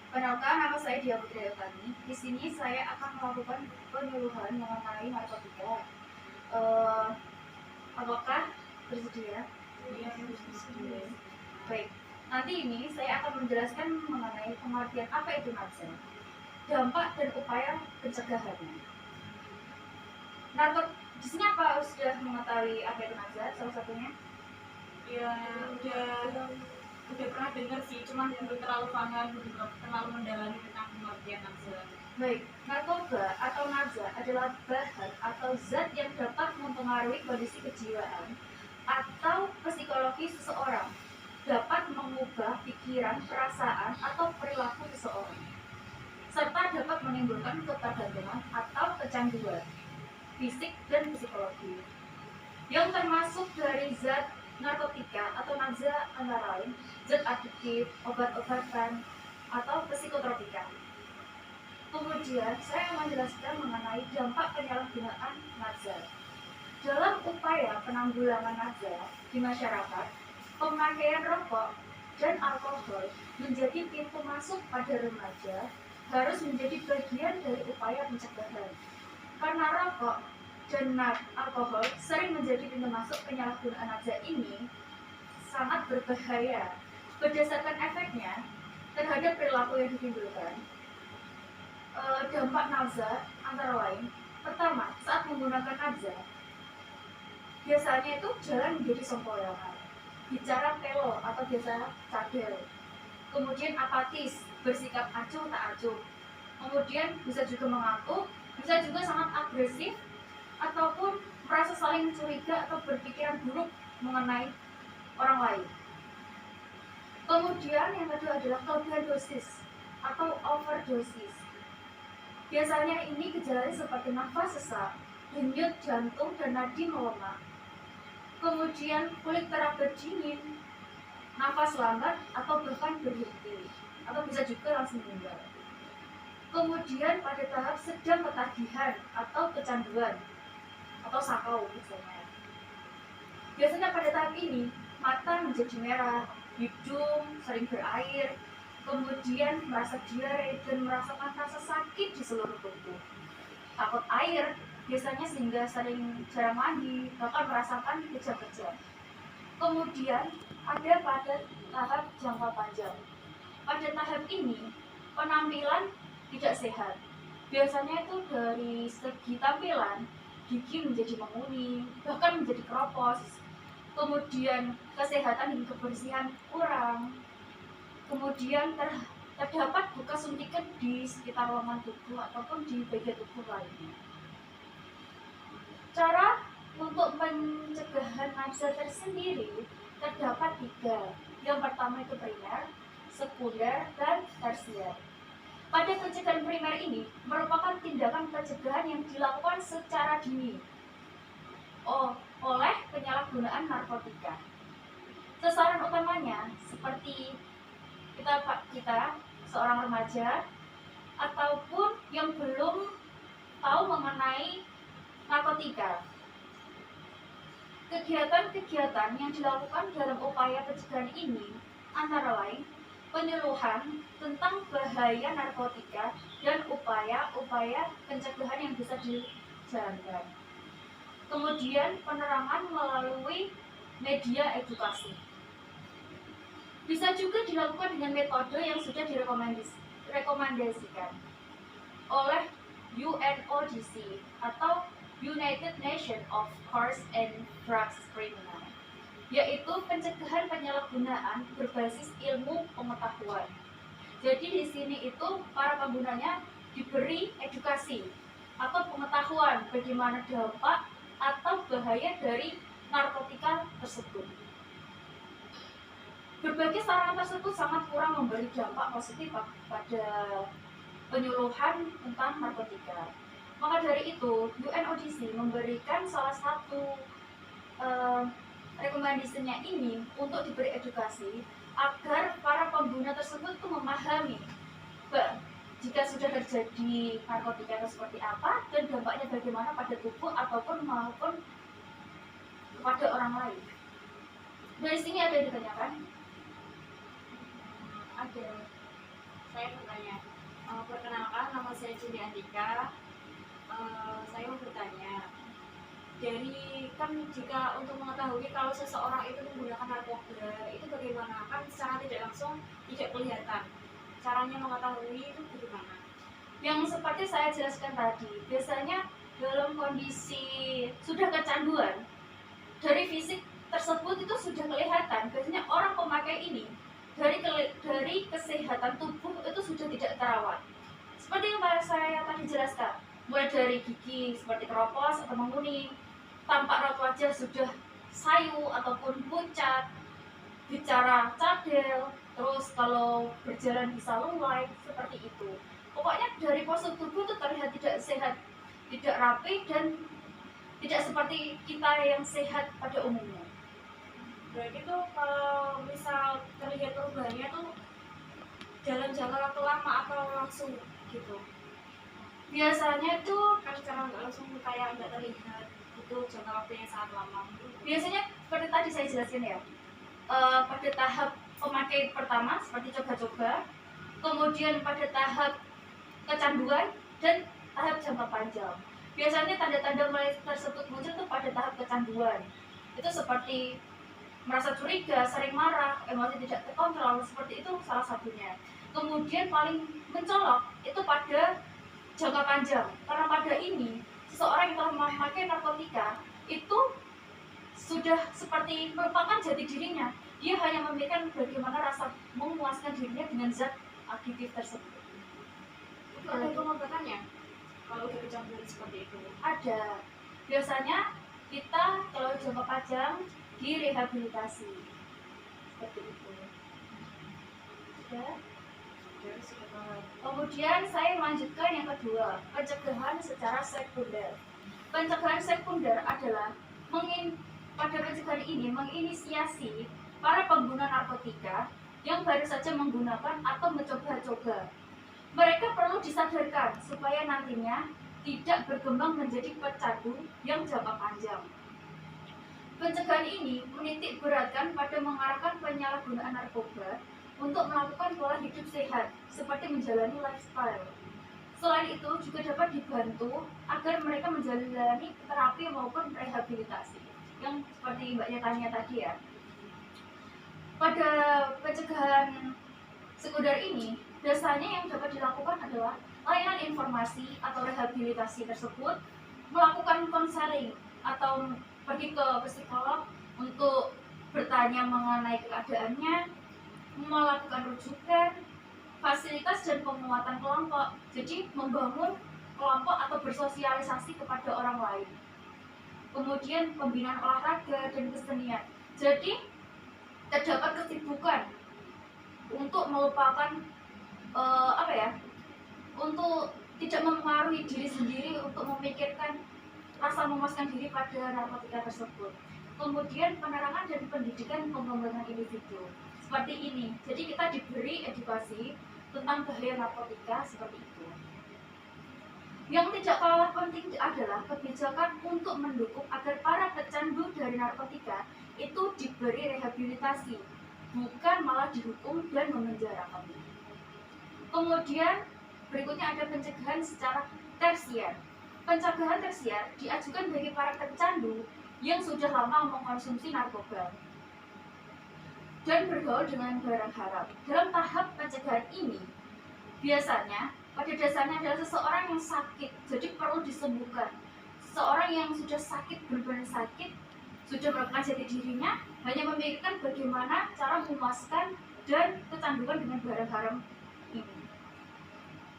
Perkenalkan, nama saya Dia Putri Ayutani. Di sini saya akan melakukan penyuluhan mengenai narkotika. Apakah bersedia? Iya, bersedia. Baik. Nanti ini saya akan menjelaskan mengenai pengertian apa itu narkoba, dampak dan upaya pencegahannya. Di sini apa sudah mengetahui apa itu narkoba? Salah satunya? Ya, udah pernah dengar sih, cuman belum terlalu paham, belum terlalu mendalami tentang pengertian narkoba. Baik, narkoba atau narkoba adalah bahan atau zat yang dapat mempengaruhi kondisi kejiwaan atau psikologi seseorang, dapat mengubah pikiran, perasaan, atau perilaku seseorang, serta dapat menimbulkan ketergantungan atau kecanduan fisik dan psikologi. Yang termasuk dari zat narkotika atau narkoba antara lain zat adiktif, obat-obatan, atau psikotropika. Kemudian saya menjelaskan mengenai dampak penyalahgunaan narkoba. Dalam upaya penanggulangan narkoba di masyarakat, pemakaian rokok dan alkohol menjadi pintu masuk pada remaja harus menjadi bagian dari upaya pencegahan. Karena rokok dan alkohol sering menjadi pintu masuk penyalahgunaan narkoba ini sangat berbahaya berdasarkan efeknya terhadap perilaku yang ditimbulkan. Dampak narkoba antara lain, pertama, saat menggunakan narkoba biasanya itu jalan menjadi sempoyongan, bicara pelo atau biasa cadel, kemudian apatis, bersikap acuh tak acuh, kemudian bisa juga mengantuk, bisa juga sangat agresif ataupun merasa saling curiga atau berpikiran buruk mengenai orang lain. Kemudian yang kedua adalah kelebihan dosis atau overdosis. Biasanya ini gejalanya seperti nafas sesak, denyut jantung dan nadi melemah. Kemudian kulit terasa dingin, nafas lambat atau bahkan berhenti, atau bisa juga langsung meninggal. Kemudian pada tahap sedang ketagihan atau kecanduan atau sakau misalnya. Biasanya pada tahap ini mata menjadi merah, hidung sering berair, kemudian merasa diare dan merasakan rasa sakit di seluruh tubuh. Takut air biasanya sehingga sering jarang mandi, bahkan merasakan kejang-kejang. Kemudian ada pada tahap jangka panjang. Pada tahap ini penampilan tidak sehat. Biasanya itu dari segi tampilan gigi menjadi menguning, bahkan menjadi keropos. Kemudian kesehatan dan kebersihan kurang. Kemudian terdapat bekas suntikan di sekitar lengan tubuh ataupun di bagian tubuh lainnya. Cara untuk pencegahan narkoba tersendiri terdapat 3. Yang pertama itu primer, sekunder, dan tersier. Pada pencegahan primer ini merupakan tindakan pencegahan yang dilakukan secara dini oleh penyalahgunaan narkotika. Sasaran utamanya seperti kita seorang remaja ataupun yang belum tahu mengenai narkotika. Kegiatan-kegiatan yang dilakukan dalam upaya pencegahan ini antara lain penyuluhan tentang bahaya narkotika dan upaya-upaya pencegahan yang bisa dijalankan. Kemudian penerangan melalui media edukasi. Bisa juga dilakukan dengan metode yang sudah direkomendasikan oleh UNODC atau United Nations of Course and Drugs Criminal, yaitu pencegahan penyalahgunaan berbasis ilmu pengetahuan. Jadi di sini itu para penggunanya diberi edukasi atau pengetahuan bagaimana dampak atau bahaya dari narkotika tersebut. Berbagai saran tersebut sangat kurang memberi dampak positif pada penyuluhan tentang narkotika. Maka dari itu, UNODC memberikan salah satu rekomendasinya ini untuk diberi edukasi agar para pengguna tersebut tuh memahami jika sudah terjadi narkotika itu seperti apa dan dampaknya bagaimana pada tubuh ataupun maupun kepada orang lain. Dari sini ada yang ditanyakan? Ada. saya bertanya, perkenalkan nama saya Cindy Andika. Saya mau bertanya, dari kan jika untuk mengetahui kalau seseorang itu menggunakan narkoba itu bagaimana, kan secara tidak langsung tidak kelihatan, caranya mengetahui itu bagaimana? Yang seperti saya jelaskan tadi, biasanya dalam kondisi sudah kecanduan, dari fisik tersebut itu sudah kelihatan. Biasanya orang pemakai ini dari kesehatan tubuh itu sudah tidak terawat. Seperti yang saya tadi jelaskan, mulai dari gigi seperti keropos atau menguning, tampak raut wajah sudah sayu ataupun pucat, bicara cadel, terus kalau berjalan bisa lunglai, seperti itu. Pokoknya dari postur tubuh itu terlihat tidak sehat, tidak rapi, dan tidak seperti kita yang sehat pada umumnya. Berarti tuh kalau misal terlihat perubahannya tuh dalam jangka waktu lama atau langsung gitu? Biasanya itu Kan secara nggak langsung kayak nggak terlihat, itu jangka waktunya sangat lama. biasanya seperti tadi saya jelaskan ya, pada tahap pemakai pertama seperti coba-coba, kemudian pada tahap kecanduan, dan tahap jangka panjang. Biasanya tanda-tanda mulai tersebut muncul itu pada tahap kecanduan. Itu seperti merasa curiga, sering marah, emosi tidak terkontrol, seperti itu salah satunya. Kemudian paling mencolok itu pada jangka panjang, karena pada ini seseorang yang telah memakai narkotika itu sudah seperti merupakan jati dirinya. Dia hanya memikirkan bagaimana rasa memuaskan dirinya dengan zat adiktif tersebut. Itu ada pengobatannya kalau udah kecanduan seperti itu? Ada. Biasanya kita kalau jangka panjang direhabilitasi. Seperti itu. Ya. Kemudian saya melanjutkan yang kedua, pencegahan secara sekunder. Pencegahan sekunder adalah pada pencegahan ini menginisiasi para pengguna narkotika yang baru saja menggunakan atau mencoba-coba. Mereka perlu disadarkan supaya nantinya tidak berkembang menjadi pecandu yang jangka panjang. Pencegahan ini menitik beratkan pada mengarahkan penyalahgunaan narkoba untuk melakukan pola hidup sehat, seperti menjalani lifestyle. Selain itu, juga dapat dibantu agar mereka menjalani terapi maupun rehabilitasi, yang seperti mbaknya tanya tadi ya. Pada pencegahan sekunder ini, biasanya yang dapat dilakukan adalah layanan informasi atau rehabilitasi tersebut, melakukan konseling atau pergi ke psikolog untuk bertanya mengenai keadaannya, melakukan rujukan, fasilitas dan penguatan kelompok. Jadi membangun kelompok atau bersosialisasi kepada orang lain. Kemudian pembinaan olahraga dan kesenian. Jadi terdapat kesibukan untuk melupakan untuk tidak mempengaruhi diri sendiri untuk memikirkan rasa memuaskan diri pada narkotika tersebut. Kemudian penerangan dan pendidikan pengembangan individu. Seperti ini. Jadi kita diberi edukasi tentang bahaya narkotika seperti itu. Yang tidak kalah penting adalah kebijakan untuk mendukung agar para pecandu dari narkotika itu diberi rehabilitasi, bukan malah dihukum dan memenjarakan. Kemudian berikutnya ada pencegahan secara tersier. Pencegahan tersier diajukan bagi para pecandu yang sudah lama mengkonsumsi narkoba dan bergaul dengan barang haram. Dalam tahap pencegahan ini, biasanya pada dasarnya adalah seseorang yang sakit, jadi perlu disembuhkan. Seseorang yang sudah sakit, benar-benar sakit, sudah melakukan jati dirinya, hanya memikirkan bagaimana cara memuaskan dan kecanduan dengan barang haram ini.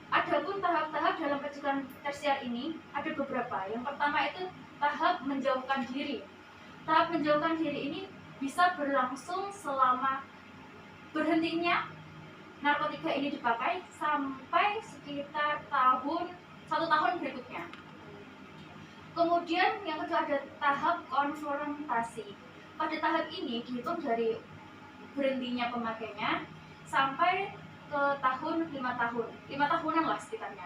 Adapun tahap-tahap dalam pencegahan tersier ini ada beberapa. Yang pertama itu tahap menjauhkan diri. Tahap menjauhkan diri ini bisa berlangsung selama berhentinya narkotika ini dipakai sampai sekitar 1 tahun berikutnya. Kemudian yang kedua ada tahap konfrontasi. Pada tahap ini dihitung dari berhentinya pemakainya sampai ke tahun 5 tahun, 5 tahunan lah sekitarnya.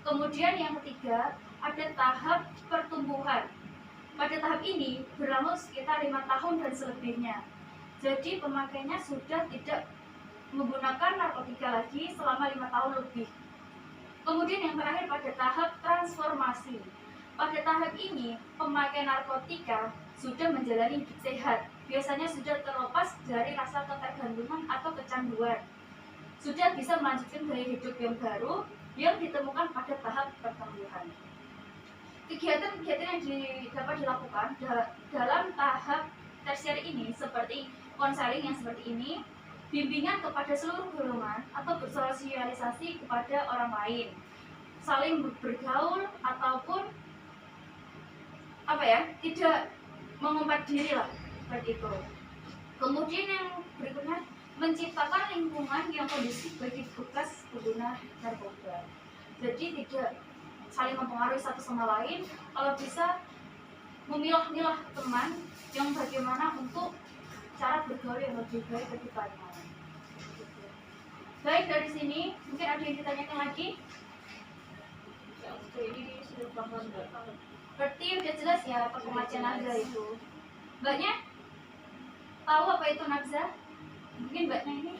Kemudian yang ketiga ada tahap pertumbuhan. Pada tahap ini berlangsung sekitar 5 tahun dan selebihnya. Jadi pemakainya sudah tidak menggunakan narkotika lagi selama 5 tahun lebih. Kemudian yang terakhir pada tahap transformasi. Pada tahap ini, pemakai narkotika sudah menjalani hidup sehat. Biasanya sudah terlepas dari rasa ketergantungan atau kecanduan. Sudah bisa melanjutkan gaya hidup yang baru yang ditemukan pada tahap pertumbuhan. Kegiatan-kegiatan yang dapat dilakukan dalam tahap tersier ini seperti konseling yang seperti ini, bimbingan kepada seluruh golongan atau bersosialisasi kepada orang lain, saling bergaul ataupun tidak mengumpat diri lah seperti itu. Kemudian yang berikutnya, menciptakan lingkungan yang kondusif bagi bekas pengguna narkoba. Jadi tidak saling mempengaruhi satu sama lain, kalau bisa memilah-milah teman yang bagaimana untuk cara bergaul yang lebih baik ke depannya. Baik, dari sini mungkin ada yang ditanyakan lagi? Ini sudah paham nggak? Berarti udah jelas ya apa pengajian naga itu. Mbaknya tahu apa itu nagza? Mungkin mbaknya ini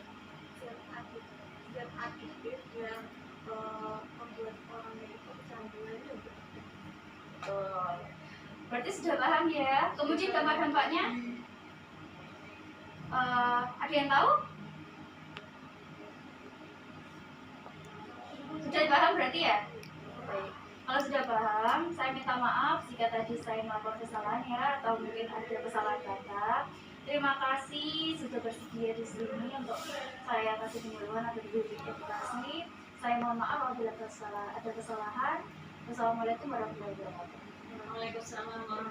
zat adiktif yang membuat orang itu kecanduan juga. Berarti sudah paham ya. Kemudian dampak-dampaknya ada yang tahu? Sudah paham berarti ya? Baik. Kalau sudah paham, saya minta maaf jika tadi saya melakukan kesalahan ya, atau mungkin ada kesalahan kata. Terima kasih sudah bersedia di sini untuk saya kasih penyuluhan atau edukasi. Saya mohon maaf apabila ada kesalahan. Wassalamualaikum warahmatullahi wabarakatuh. Waalaikumsalam warahmatullahi